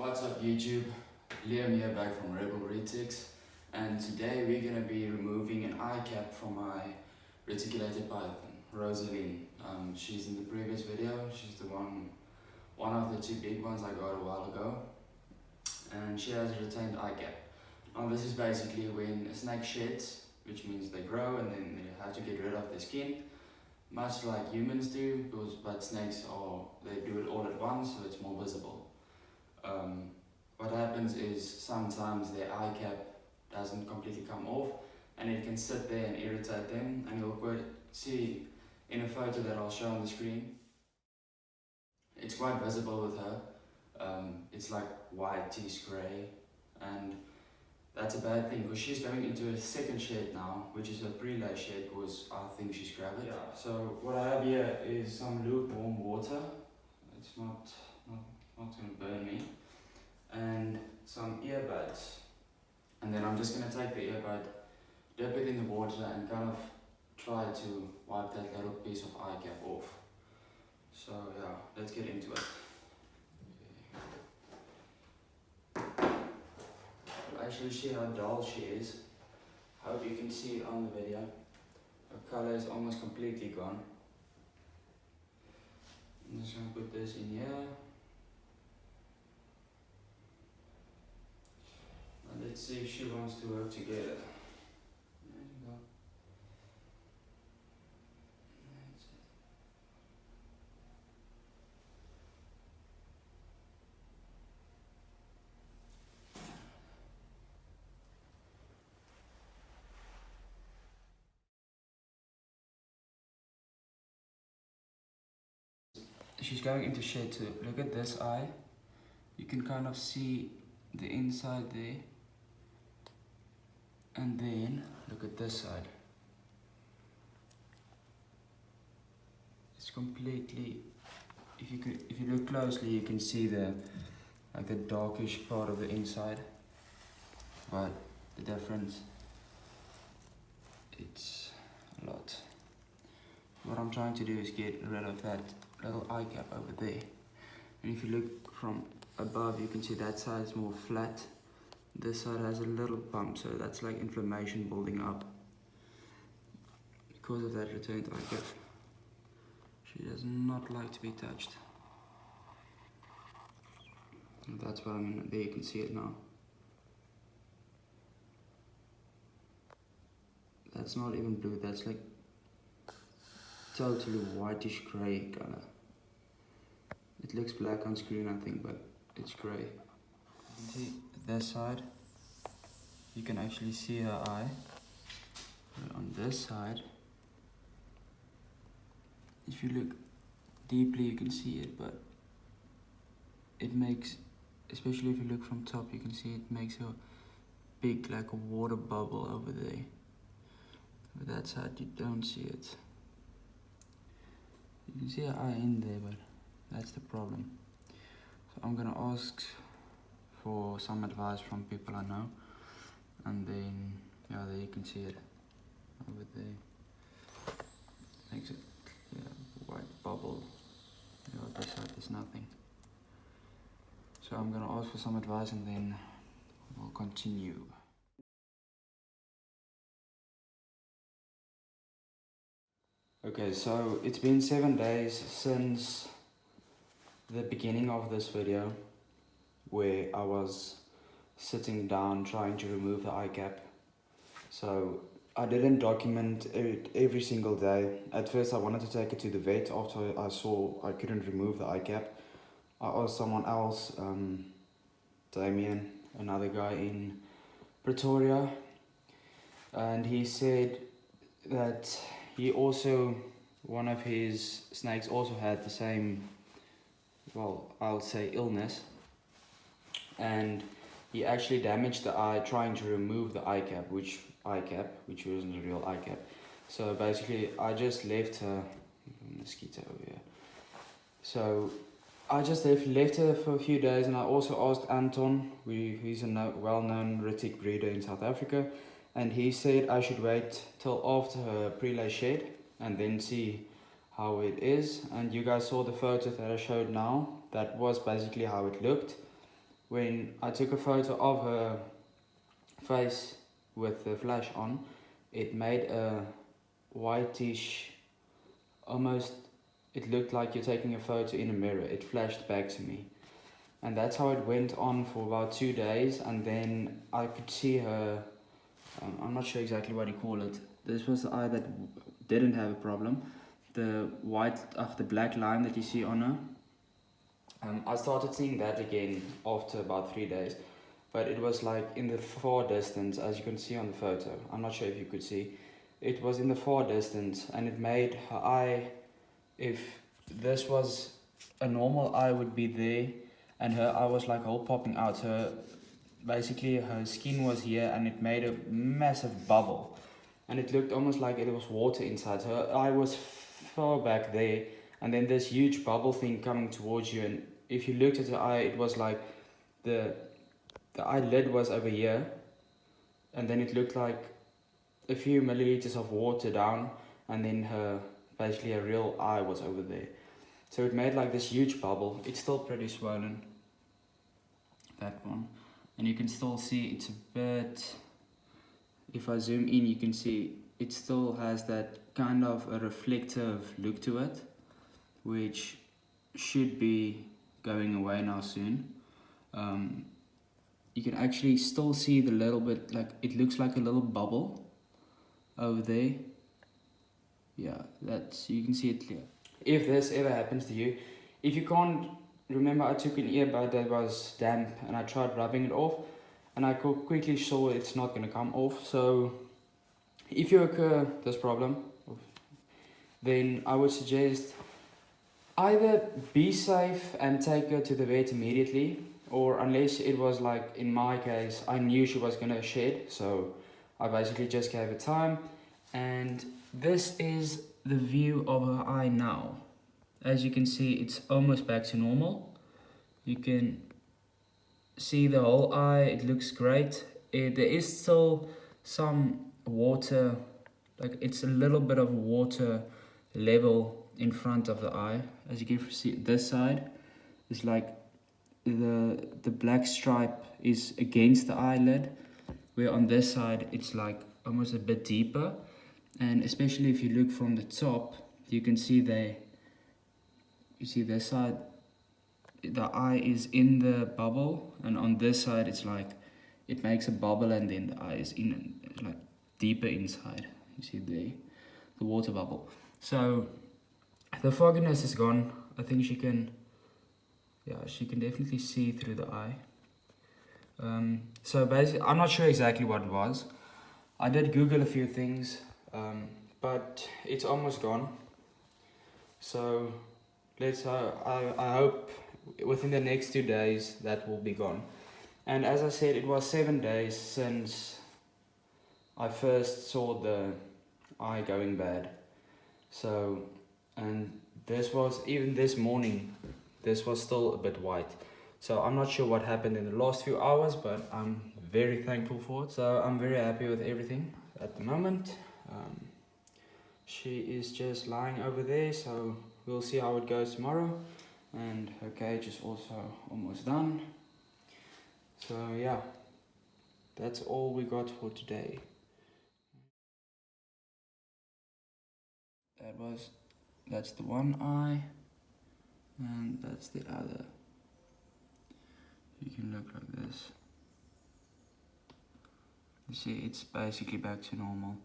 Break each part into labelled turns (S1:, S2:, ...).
S1: What's up YouTube? Liam here back from Retics, and today we're going to be removing an eye cap from my reticulated python, Rosaline. She's in the previous video. She's the one of the two big ones I got a while ago, and she has a retained eye cap. Now this is basically when a snake sheds, which means they grow and then they have to get rid of their skin, much like humans do, but snakes they do it all at once, so it's more visible. What happens is sometimes their eye cap doesn't completely come off and it can sit there and irritate them, and you'll see in a photo that I'll show on the screen. It's quite visible with her. It's like whitish grey, and that's a bad thing because she's going into a second shed now, which is a pre-lay shed because I think she's grabbed it. Yeah. So what I have here is some lukewarm water. It's not going to burn me. And some earbuds, and then I'm just going to take the earbud, dip it in the water and kind of try to wipe that little piece of eye cap off. So yeah, let's get into it. You'll actually see how dull she is. Hope you can see it on the video. Her color is almost completely gone. I'm just going to put this in here. Let's see if she wants to work together. There you go. That's it. She's going into shed too. Look at this eye. You can kind of see the inside there. And then look at this side. It's completely, if you look closely, you can see the darkish part of the inside. But the difference, it's a lot. What I'm trying to do is get rid of that little eye cap over there. And if you look from above, you can see that side is more flat. This side has a little bump, so that's like inflammation building up because of that retained eye cap. She does not like to be touched. And that's what I mean. There you can see it now. That's not even blue, that's like totally whitish grey color. It looks black on screen, I think, but it's grey. See this side, you can actually see her eye. But on this side, if you look deeply, you can see it, but it makes, especially if you look from top, you can see it makes a big, like a water bubble over there. But that side, you don't see it. You can see her eye in there, but that's the problem. So I'm gonna ask for some advice from people I know, and then yeah, there you can see it over there. Makes it white bubble. Yeah, this side there's nothing. So I'm gonna ask for some advice and then we'll continue. Okay, so it's been 7 days since the beginning of this video, where I was sitting down trying to remove the eye cap. So I didn't document it every single day. At first I wanted to take it to the vet after I saw I couldn't remove the eye cap. I asked someone else, Damien, another guy in Pretoria, and he said that one of his snakes also had the same, well, I'll say illness, and he actually damaged the eye trying to remove the eye cap, which wasn't a real eye cap. So basically I just left her, mosquito over here. So I just left her for a few days, and I also asked Anton, he's a well-known retic breeder in South Africa, and he said I should wait till after her pre-lay shed and then see how it is. And you guys saw the photo that I showed now. That was basically how it looked. when I took a photo of her face with the flash on, it made a whitish, almost, it looked like you're taking a photo in a mirror. It flashed back to me. And that's how it went on for about 2 days, and then I could see her, I'm not sure exactly what you call it. This was the eye that didn't have a problem. The the black line that you see on her. I started seeing that again after about 3 days, but it was like in the far distance, as you can see on the photo. I'm not sure if you could see. It was in the far distance, and it made her eye, if this was a normal eye, would be there, and her eye was like all popping out. Basically her skin was here, and it made a massive bubble, and it looked almost like it was water inside. Her eye was far back there, and then this huge bubble thing coming towards you, and if you looked at her eye, it was like the eyelid was over here, and then it looked like a few milliliters of water down, and then basically her real eye was over there. So it made like this huge bubble. It's still pretty swollen, that one, and you can still see it's a bit, if I zoom in, you can see it still has that kind of a reflective look to it, which should be going away now soon. You can actually still see the little bit, like it looks like a little bubble over there. Yeah, you can see it clear. If this ever happens to you, if you can't remember, I took an earbud that was damp and I tried rubbing it off, and I quickly saw it's not going to come off. So if you occur this problem, then I would suggest either be safe and take her to the vet immediately, or unless it was like in my case, I knew she was going to shed, so I basically just gave her time. And this is the view of her eye now. As you can see, it's almost back to normal. You can see the whole eye, it looks great. There is still some water, like it's a little bit of water level in front of the eye. As you can see, this side is like the black stripe is against the eyelid, where on this side it's like almost a bit deeper. And especially if you look from the top, you can see you see this side, the eye is in the bubble, and on this side it's like it makes a bubble, and then the eye is in, like deeper inside. You see the water bubble. So the fogginess is gone. I think she can definitely see through the eye. So basically, I'm not sure exactly what it was. I did Google a few things, but it's almost gone. So I hope within the next 2 days that will be gone. And as I said, it was 7 days since I first saw the eye going bad. So, and this was, even this morning, this was still a bit white. So I'm not sure what happened in the last few hours, but I'm very thankful for it. So I'm very happy with everything at the moment. She is just lying over there, so we'll see how it goes tomorrow. And her cage is also almost done. So yeah, that's all we got for today. That's the one eye, and that's the other. You can look like this. You see, it's basically back to normal.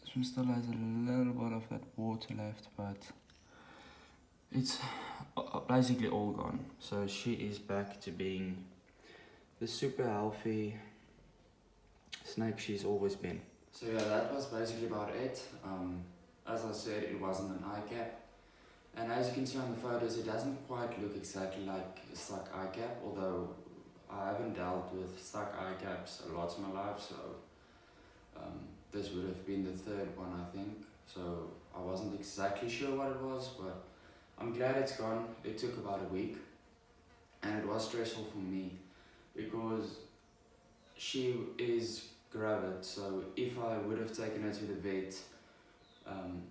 S1: This one still has a little bit of that water left, but it's basically all gone. So she is back to being the super healthy snake she's always been. So yeah, that was basically about it. As I said, it wasn't an eye cap. And as you can see on the photos, it doesn't quite look exactly like a stuck eye cap, although I haven't dealt with stuck eye caps a lot in my life, so this would have been the third one, I think. So I wasn't exactly sure what it was, but I'm glad it's gone. It took about a week, and it was stressful for me because she is gravid, so if I would have taken her to the vet,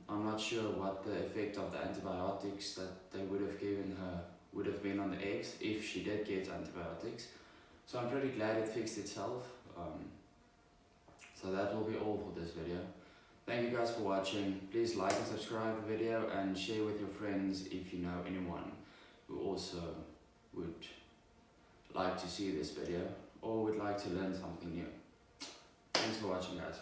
S1: I'm not sure what the effect of the antibiotics that they would have given her would have been on the eggs if she did get antibiotics. So I'm pretty glad it fixed itself. So that will be all for this video. Thank you guys for watching. Please like and subscribe the video and share with your friends if you know anyone who also would like to see this video or would like to learn something new. Thanks for watching, guys.